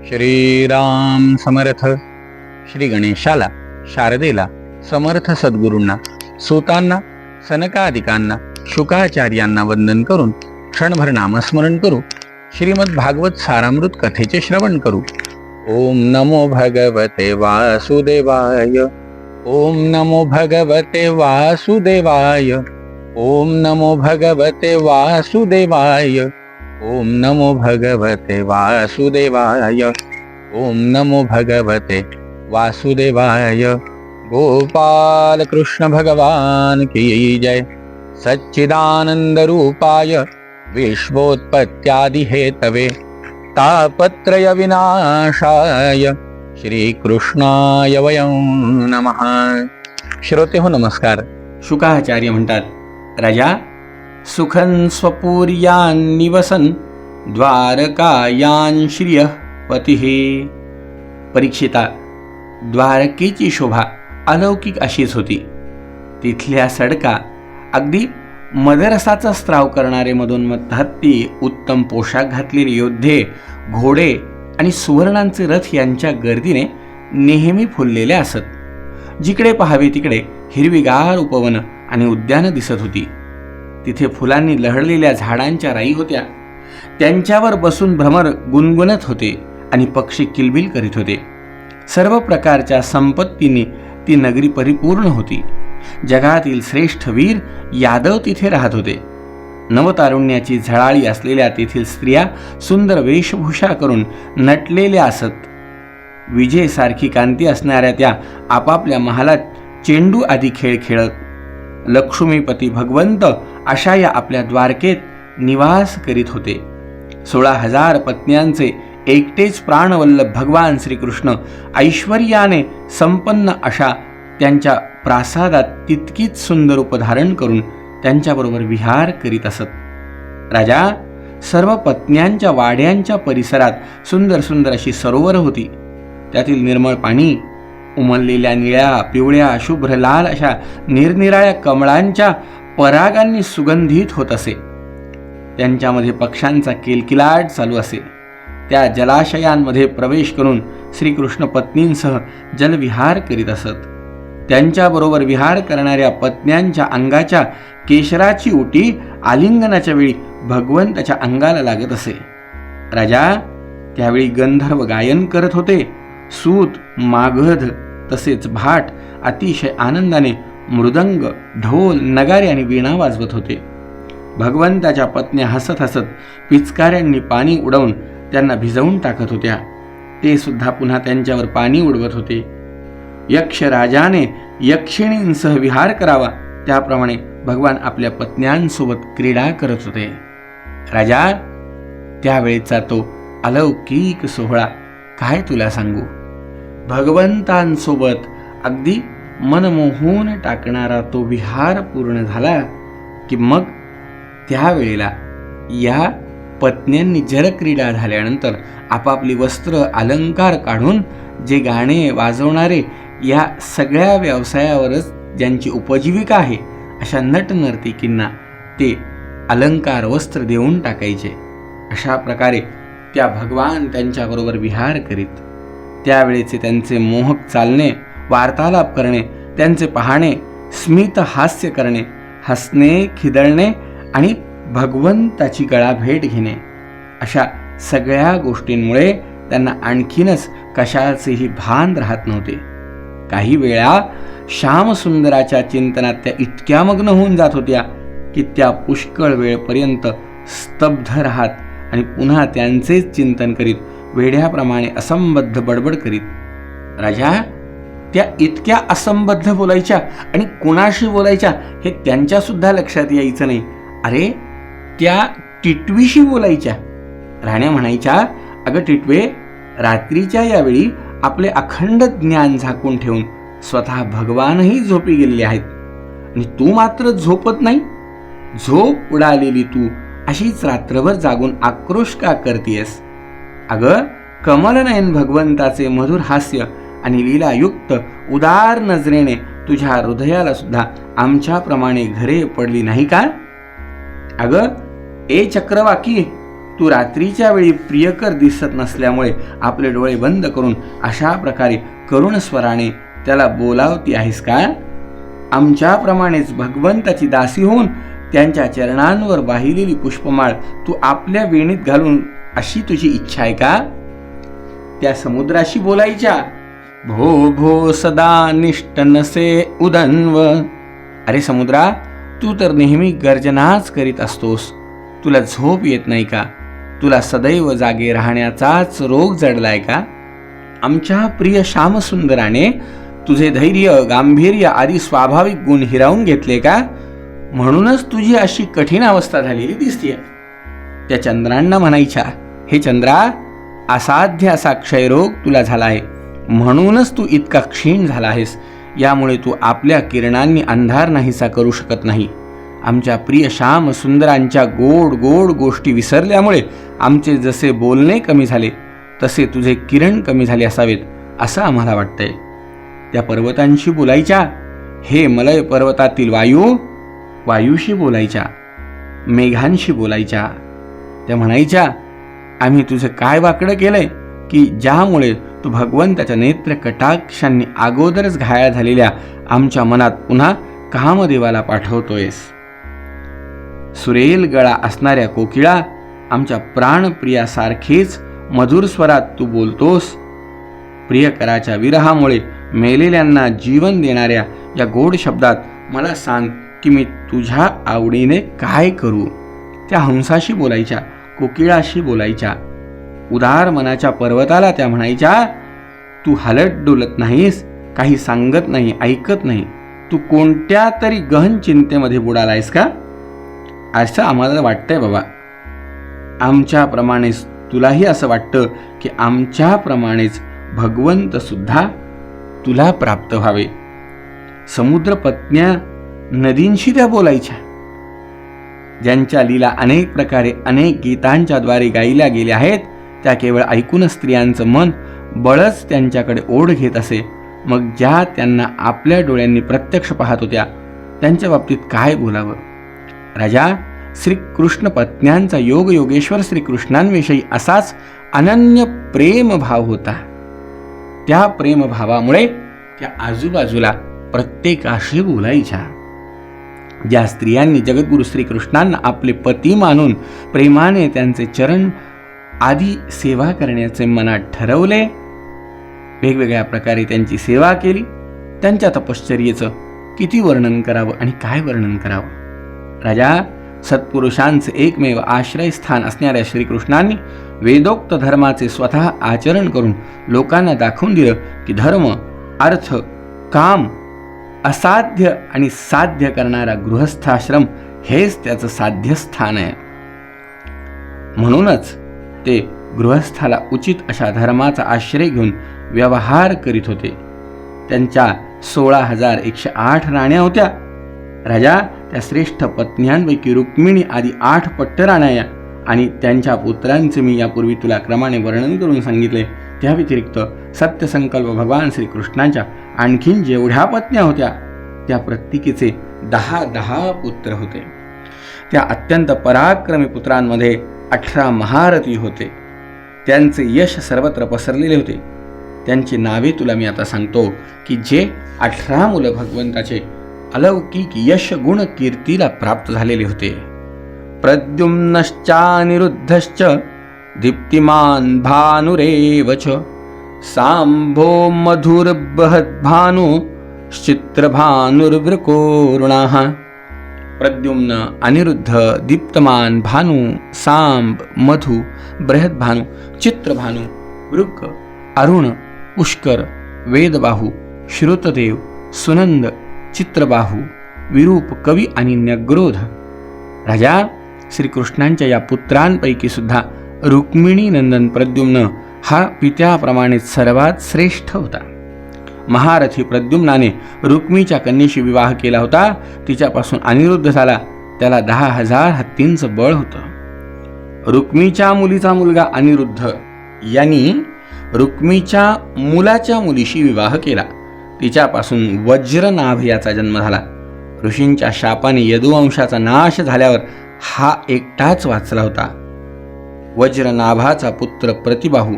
श्रीराम समर्थ. श्री गणेशाला, शारदेला, समर्थ सद्गुरूंना, सूतांना, सनकादिकांना, शुकाचार्यांना वंदन करून क्षणभर नामस्मरण करू. श्रीमद भागवत सारामृत कथेचे श्रवण करू. ओम नमो भगवते वासुदेवाय. ओम नमो भगवते वासुदेवाय. ओम नमो भगवते वासुदेवाय. ओम नमो भगवते वासुदेवाय. ओम नमो भगवते वासुदेवाय. गोपाल कृष्ण भगवान की जय. सच्चिदानंद रूपाय विश्वोत्पत्त्यादि हेतवे तापत्रय विनाशाय श्रीकृष्णाय वयं नमः. श्रोते हो नमस्कार. शुकाचार्य म्हणतात, राजा सुखन स्वपुर्यान निवसन द्वारकायान श्रियः पतिः. परीक्षिता, द्वारकेची शोभा अलौकिक अशीच होती. तिथल्या सडका अगदी मदरसाचा स्त्राव करणारे मधोन्मत्त हत्ती, उत्तम पोशाख घातलेले योद्धे, घोडे आणि सुवर्णांचे रथ यांच्या गर्दीने नेहमी फुललेले असत. जिकडे पाहावे तिकडे हिरवीगार उपवन आणि उद्यानं दिसत होती. तिथे फुलांनी लहडलेल्या झाडांच्या राई होत्या. त्यांच्यावर बसून भ्रमर गुणगुणत होते आणि पक्षी किलबिल करीत होते. सर्व प्रकारच्या संपत्तीने ती नगरी परिपूर्ण होती. जगातील श्रेष्ठ वीर यादव तिथे राहत होते. नवतारुण्याची झळाळी असलेल्या तेथील स्त्रिया सुंदर वेशभूषा करून नटलेल्या असत. विजेसारखी कांती असणाऱ्या त्या आपापल्या महालात चेंडू आदी खेळ खेळत. लक्ष्मीपती भगवंत अशा या आपल्या द्वारकेत निवास करीत होते. 16,000 पत्न्यांचे एकटेच प्राणवल्लभ भगवान श्रीकृष्ण ऐश्वर्याने संपन्न अशा त्यांच्या प्रासादात तितकीच सुंदर रूप धारण करून त्यांच्याबरोबर विहार करीत असत. राजा, सर्व पत्न्यांच्या वाड्यांच्या परिसरात सुंदर सुंदर अशी सरोवर होती. त्यातील निर्मळ पाणी उमललेल्या निळ्या, पिवळ्या, शुभ्र, लाल अशा निरनिराळ्या कमळांच्या परागांनी सुगंधित होत असे. त्यांच्यामध्ये पक्ष्यांचा किलकिलाट चालू असे. त्या जलाशयांमध्ये प्रवेश करून श्रीकृष्ण पत्नींसह जलविहार करीत असत. त्यांच्याबरोबर विहार करणाऱ्या पत्न्यांच्या अंगाच्या केशराची उटी आलिंगनाच्या वेळी भगवंताच्या अंगाला लागत असे. राजा, त्यावेळी गंधर्व गायन करत होते. सूत, मागध तसेच भाट अतिशय आनंदाने मृदंग, ढोल, नगारे आणि वीणा वाजवत होते. भगवंताच्या पत्न्या हसत हसत पिचकाऱ्यांनी पाणी उडवून त्यांना भिजवून टाकत होत्या. ते सुद्धा पुन्हा त्यांच्यावर पाणी उडवत होते. यक्षराजाने यक्षिणींसह विहार करावा त्याप्रमाणे भगवान आपल्या पत्न्यांसोबत क्रीडा करत होते. राजा, त्यावेळेचा तो अलौकिक सोहळा काय तुला सांगू. भगवंतांसोबत अगदी मनमोहून टाकणारा तो विहार पूर्ण झाला की मग त्यावेळेला या पत्न्यांनी जलक्रीडा झाल्यानंतर आपापली वस्त्र अलंकार काढून जे गाणे वाजवणारे या सगळ्या व्यवसायावरच ज्यांची उपजीविका आहे अशा नटनर्तिकींना ते अलंकार वस्त्र देऊन टाकायचे. अशा प्रकारे त्या भगवान त्यांच्याबरोबर विहार करीत. त्यावेळेचे त्यांचे मोहक चालणे, वार्तालाप करणे, त्यांचे पाहणे, स्मित हास्य करणे, हसणे, खिदळणे आणि भगवंताची गळाभेट घेणे अशा सगळ्या गोष्टींमुळे त्यांना आणखीनच कशाचेही भान राहत नव्हते. काही वेळा श्यामसुंदराच्या चिंतनात त्या इतक्या मग्न होऊन जात होत्या की त्या पुष्कळ वेळपर्यंत स्तब्ध राहत आणि पुन्हा त्यांचेच चिंतन करीत वेड्याप्रमाणे असंबद्ध बडबड करीत. राजा, त्या इतक्या असंबद्ध बोलायच्या आणि कुणाशी बोलायच्या हे त्यांच्या सुद्धा लक्षात यायचं नाही. अरे, त्या टिटवीशी बोलायच्या. राण्या म्हणायच्या, अगं टिटवे, रात्रीच्या यावेळी आपले अखंड ज्ञान झाकून ठेवून स्वतः भगवानही झोपी गेलेले आहेत आणि तू मात्र झोपत नाही. झोप उडालेली तू अशीच रात्रभर जागून आक्रोश का करतेयस. अगं, कमलनयन भगवंताचे मधुर हास्य आणि लीलायुक्त उदार नजरेने तुझ्या हृदयाला सुद्धा आमच्याप्रमाणे घरे पडली नाही का. अगं, ए चक्रवाकी, तू रात्रीच्या वेळी प्रियकर दिसत नसल्यामुळे आपले डोळे बंद करून अशा प्रकारे करुण स्वराने त्याला बोलावती आहेस का? आमच्याप्रमाणेच भगवंताची दासी होऊन त्यांच्या चरणांवर वाहिलेली पुष्पमाळ तू आपल्या वेणीत घालून अशी तुझी इच्छा आहे का? त्या समुद्राशी बोलायच्या, भो भो सदा निष्ठ नसे उदन्व. अरे समुद्रा, तू तर नेहमी गर्जनाच करीत असतोस. तुला झोप येत नाही का? तुला सदैव जागे राहण्याचाच रोग जडलाय का? आमच्या प्रिय श्यामसुंदराने तुझे धैर्य, गांभीर्य आदी स्वाभाविक गुण हिरावून घेतले का? म्हणूनच तुझी अशी कठीण अवस्था झालेली दिसतीये. त्या चंद्रांना म्हणायच्या, हे चंद्रा, असाध्य असा क्षयरोग तुला झाला आहे, म्हणूनच तू इतका क्षीण झाला आहेस. यामुळे तू आपल्या किरणांनी अंधार नाहीसा करू शकत नाही. आमच्या प्रिय श्याम सुंदरांच्या गोड गोड गोष्टी विसरल्यामुळे आमचे जसे बोलणे कमी झाले तसे तुझे किरण कमी झाले असावेत असं आम्हाला वाटतंय. त्या पर्वतांशी बोलायच्या, हे मलय पर्वतातील वायूशी बोलायच्या, मेघांशी बोलायच्या. त्या म्हणायच्या, आम्ही तुझं काय वाकडं केलंय की ज्यामुळे तू भगवंताच्या नेत्र कटाक्षांनी अगोदरच घायाळ झालेल्या आमच्या मनात पुन्हा कामदेवाला पाठवतोयस. सुरेल गळा असणाऱ्या कोकिळा, आमच्या प्राणप्रियासारखेच मधुर स्वरात तू बोलतोस. प्रियकराच्या विरहामुळे मेलेल्यांना जीवन देणाऱ्या या गोड शब्दात मला सांग की मी तुझ्या आवडीने काय करू. त्या हंसाशी बोलायच्या, कोकिळाशी बोलायच्या. उदार मनाच्या पर्वताला त्या म्हणायच्या, तू हलत डोलत नाहीस, काही सांगत नाही, ऐकत नाही. तू कोणत्या तरी गहन चिंतेमध्ये बुडालायस का? असं आम्हाला वाटतंय बाबा. आमच्याप्रमाणेच तुलाही असं वाटतं की आमच्याप्रमाणेच भगवंत सुद्धा तुला प्राप्त व्हावे. समुद्रपत्न्या नदींशी त्या बोलायच्या, ज्यांच्या लीला अनेक प्रकारे अनेक गीतांच्या द्वारे गायल्या गेल्या आहेत. त्या केवळ ऐकून स्त्रियांचं मन बळच त्यांच्याकडे ओढ घेत असे. मग ज्या त्यांना आपल्या डोळ्यांनी प्रत्यक्ष पाहत होत्या त्यांच्या बाबतीत काय बोलावं. राजा, श्रीकृष्ण पत्न्यांचा योग योगेश्वर श्रीकृष्णांविषयी असाच अनन्य प्रेमभाव होता. त्या प्रेमभावामुळे त्या आजूबाजूला प्रत्येकाशी बोलायच्या. ज्या स्त्रियांनी जगद्गुरु श्रीकृष्णांना आपले पती मानून प्रेमाने त्यांचे चरण आदी सेवा करण्याचे मनात ठरवले, वेगवेगळ्या प्रकारे त्यांची सेवा केली, त्यांच्या तपश्चर्येचं किती वर्णन करावं आणि काय वर्णन करावं. राजा, सत्पुरुषांचे एकमेव आश्रयस्थान असणाऱ्या श्रीकृष्णांनी वेदोक्त धर्माचे स्वतः आचरण करून लोकांना दाखवून दिलं की धर्म, अर्थ, काम असाध्य आणि साध्य करणारा गृहस्थाश्रम हेच त्याचं साध्य स्थान आहे. म्हणूनच ते गृहस्थाला उचित अशा धर्माचा आश्रय घेऊन व्यवहार करीत होते. त्यांच्या 16,108 राण्या होत्या. राजा, त्या श्रेष्ठ पत्न्यांपैकी रुक्मिणी आदी 8 पट्टराण्या आणि त्यांच्या पुत्रांचे मी यापूर्वी तुला क्रमाने वर्णन करून सांगितले. त्या व्यतिरिक्त सत्यसंकल्प भगवान श्रीकृष्णांच्या आणखीन जेवढ्या पत्न्या होत्या त्या प्रत्येकीचे 10 पुत्र होते. त्या अत्यंत पराक्रमी पुत्रांमध्ये 18 महारथी होते. त्यांचे यश सर्वत्र पसरलेले होते. त्यांची नावे तुला मी आता सांगतो की जे 18 मुलं भगवंताचे अलौकिक यश गुण कीर्तीला प्राप्त झालेले होते. प्रद्युम्नश्चानिरुद्धश्च दीप्तिमान भानुरेव च सांभो मधुर्बृहद्भानु चित्रभानुर्वृकोरुणाः. प्रद्युम्न, अनिरुद्ध, दीप्तमान, भानु, सांब, मधु, बृहद्भानु, चित्रभानु, वृक, अरुण, पुष्कर, वेदबाहू, श्रुतदेव, सुनंद, चित्रबाहू, विरूप, कवी आणि न्यग्रोध. राजा, श्रीकृष्णांच्या या पुत्रांपैकी सुद्धा रुक्मिणी नंदन प्रद्युम्न हा पित्याप्रमाणे सर्वात श्रेष्ठ होता. महारथी प्रद्युम्नाने रुक्मीच्या कन्येशी विवाह केला होता. तिच्यापासून अनिरुद्ध झाला. त्याला 10,000 हत्तींचं बळ होतं. रुक्मीच्या मुलीचा मुलगा अनिरुद्ध यांनी रुक्मीच्या मुलाच्या मुलीशी विवाह केला. तिच्यापासून वज्रनाभ याचा जन्म झाला. ऋषींच्या शापाने यदुवंशाचा नाश झाल्यावर हा एकटाच वाचला होता. वज्रनाभाचा पुत्र प्रतिबाहू,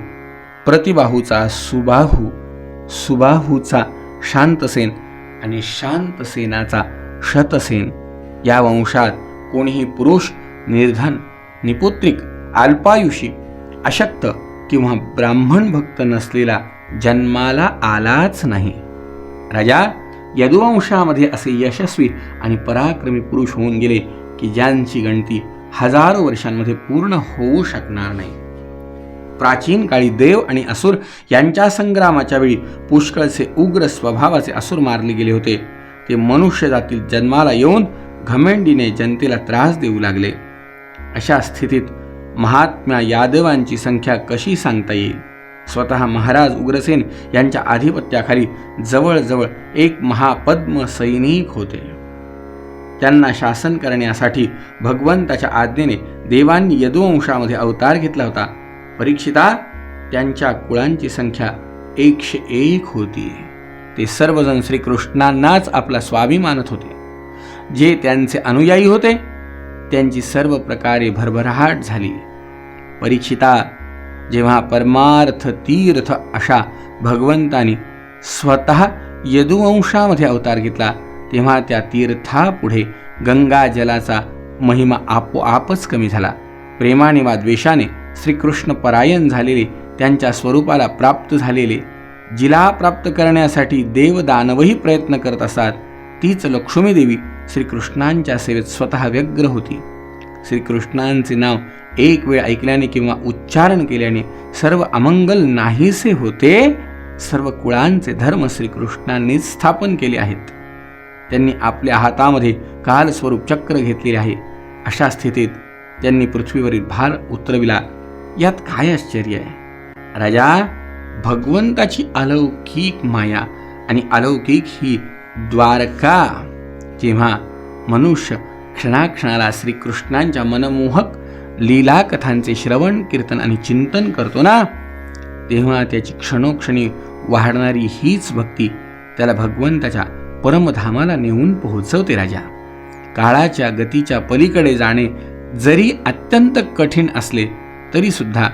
प्रतिबाहूचा सुबाहू, सुबाहूचा शांतसेन आणि शांतसेनाचा शतसेन. या वंशात कोणीही पुरुष निर्धन, निपुत्रिक, अल्पायुषी, अशक्त किंवा ब्राह्मण भक्त नसलेला जन्माला आलाच नाही. राजा, यदुवंशामध्ये असे यशस्वी आणि पराक्रमी पुरुष होऊन गेले की ज्यांची गणती हजारो वर्षांमध्ये पूर्ण होऊ शकणार नाही. प्राचीन काळी देव आणि असुर यांच्या संग्रामाच्या वेळी पुष्कळचे उग्र स्वभावाचे असुर मारले गेले होते. ते मनुष्य जातील जन्माला येऊन घमेंडीने जनतेला त्रास देऊ लागले. अशा स्थितीत महात्म्या यादवांची संख्या कशी सांगता येईल? स्वतः महाराज उग्रसेन यांच्या आधिपत्याखाली जवळजवळ एक महापद्म सैनिक होते. त्यांना शासन करण्यासाठी भगवंताच्या आज्ञेने देवांनी यदुवंशामध्ये अवतार घेतला होता. परीक्षिता, त्यांच्या कुळांची संख्या 101 होती. ते सर्वजण श्रीकृष्णांनाच आपला स्वामी मानत होते. जे त्यांचे अनुयायी होते त्यांची सर्व प्रकारे भरभराट झाली. परीक्षिता, जेव्हा परमार्थ तीर्थ अशा भगवंतानी स्वतः यदुवंशामध्ये अवतार घेतला तेव्हा त्या तीर्थापुढे गंगा जलाचा महिमा आपोआपच कमी झाला. प्रेमाने वा द्वेषाने श्रीकृष्ण परायण झालेले, त्यांच्या स्वरूपाला प्राप्त झालेले, जिला प्राप्त करण्यासाठी देवदानवही प्रयत्न करत असतात, तीच लक्ष्मी देवी श्रीकृष्णांच्या सेवेत स्वतः व्यग्र होती. श्रीकृष्णांचे नाव एक वेळ ऐकल्याने किंवा उच्चारण केल्याने सर्व अमंगल नाहीसे होते. सर्व कुळांचे धर्म श्रीकृष्णांनीच स्थापन केले आहेत. त्यांनी आपल्या हातामध्ये कालस्वरूप चक्र घेतलेले आहे. अशा स्थितीत त्यांनी पृथ्वीवरील भार उतरविला. यात काय आश्चर्य आहे? राजा, भगवंताची अलौकिक माया आणि अलौकिक ही द्वारका जेव्हा मनुष्य क्षणाक्षणाला श्रीकृष्णांच्या मनमोहक लीला कथांचे श्रवण, कीर्तन आणि चिंतन करतो ना, तेव्हा त्याची क्षणोक्षणी वाढणारी हीच भक्ती त्याला भगवंताच्या परमधामाला नेऊन पोहोचवते. राजा, काळाच्या गतीच्या पलीकडे जाणे जरी अत्यंत कठीण असले तरी सुद्धा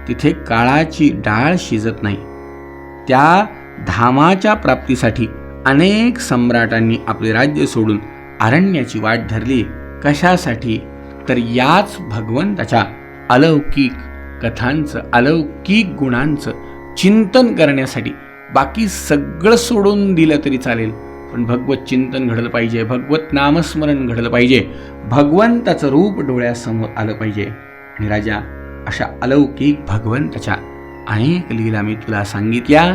तिथे काळाची डाळ शिजत नाही. त्या धामाच्या प्राप्तीसाठी अनेक सम्राटांनी आपले राज्य सोडून अरण्याची वाट धरली. कशासाठी? तर याच भगवंताच्या अलौकिक कथांचं, अलौकिक गुणांचं चिंतन करण्यासाठी. बाकी सगळं सोडून दिलं तरी चालेल, पण भगवत चिंतन घडलं पाहिजे, भगवत नामस्मरण घडलं पाहिजे, भगवंताचं रूप डोळ्यासमोर आलं पाहिजे. आणि राजा, अशा अलौकिक भगवंताच्या अनेक लीला मी तुला सांगितल्या.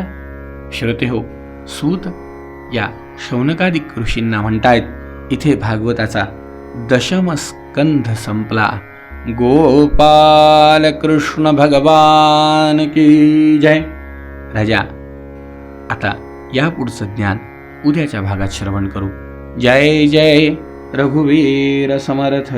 श्रोते हो, सूत या शौनकादिक ऋषींना म्हणतायत, इथे भागवताचा 10म स्कंध संपला. गोपाल कृष्ण भगवान की जय. राजा, आता या पुढचं ज्ञान उद्याच्या भागात श्रवण करू. जय जय रघुवीर समर्थ.